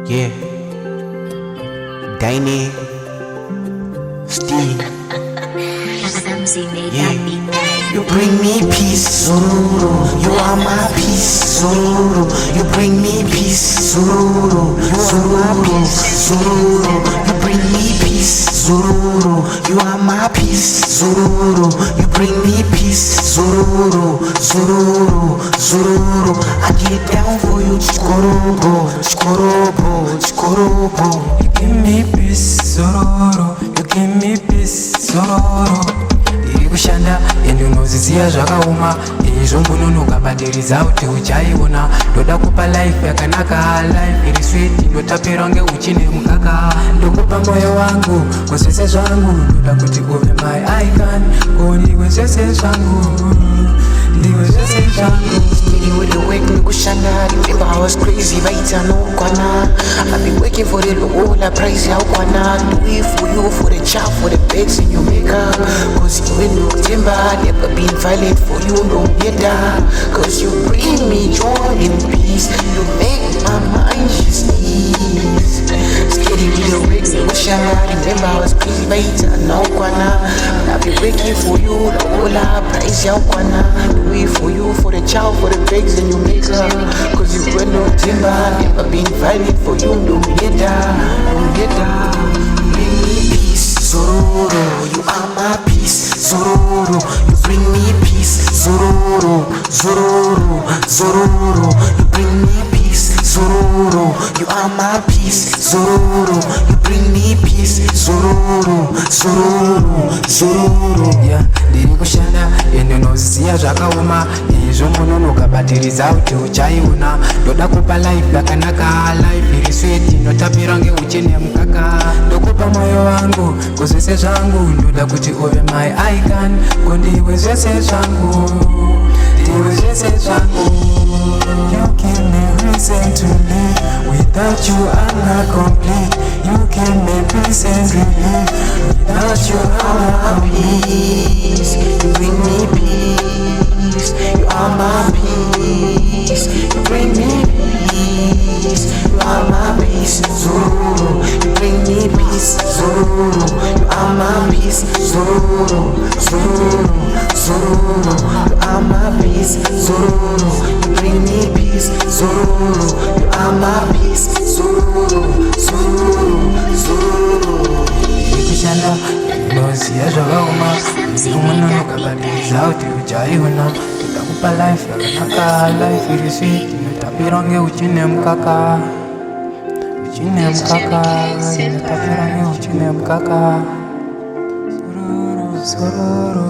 Yeah, Dine, Steve. Yeah, you bring me peace, Zuru. You are my peace, Zuru. You bring me peace, Zuru. You are my peace, Zuru. You bring me peace, Zuru. You are my peace, Zuru. You bring me peace, Zuru. Zuru, Zuru. I get down for you, Chikorobo, Chikorobo, Chikorobo. You give me peace, Zuru. You give me peace, Zuru. Kushanda ende unozizia zvakauma izvo mbunonoka badiriza kuti uchaiona ndoda kupa life yakanaka life iri sweet ndotapera nge uchine mukaka ndokupa moyo wangu kwezvese zvangu ndoda kuti uve my icon koniwe zvese zvangu ndiwe zvese zvangu. Steady with the work, Kushanda. Remember I was crazy, right? I know Kwana. I've been working for the whole price, how Kwana. Do it for you, for the chop, for the bags in your makeup. Cause you ain't no timber, never been violent for you, no better. Cause you bring me joy and peace. You make my mind just ease. Steady with the work, Kushanda. Remember I was crazy, right? I know Kwana. I've been working for you, the whole price, how Kwana. Do it for you, for the child, for the bags and you make up. Cause you were no timber, never been violent for you, no better, no better. Bring me peace, Zororo, you are my peace, Zororo. You bring me peace, Zororo, Zororo, Zororo. You bring me peace, Zororo. You are my peace, Zororo. You bring me peace, Zororo, Zororo, Zororo. Yeah, ndiri kushanda ende unoziziya zvakaoma izvo mbunonoka badiriza kuti uchaiona ndoda kupa life yakanaka life iri sweet ndotapira nge uchine mukaka ndokupa moyo wangu kwezvese zvangu ndoda kuti uve my icon kondiwe zvese zvangu ndiwe zvese zvangu. You give me reason to live. Without you I'm not complete. You give me peace and relief. Without you I'm not peace. You bring me peace. You are my peace. You bring me peace. You are my peace, Zuru. You bring me peace, Zuru. You are my peace, Zuru. Zuru, Zuru. You are my peace, Zuru. You bring me peace, Zuru. You are my peace, Zuru. Zuru, Zuru. kushanda ndinoziya zvakaoma ndinonoka badiriza kuti uchaiona ndoda kupa life yakanaka life iri sweet ndotapira nge uchine mukaka uchine mukaka ndotapira nge uchine mukaka. Sororo, sororo.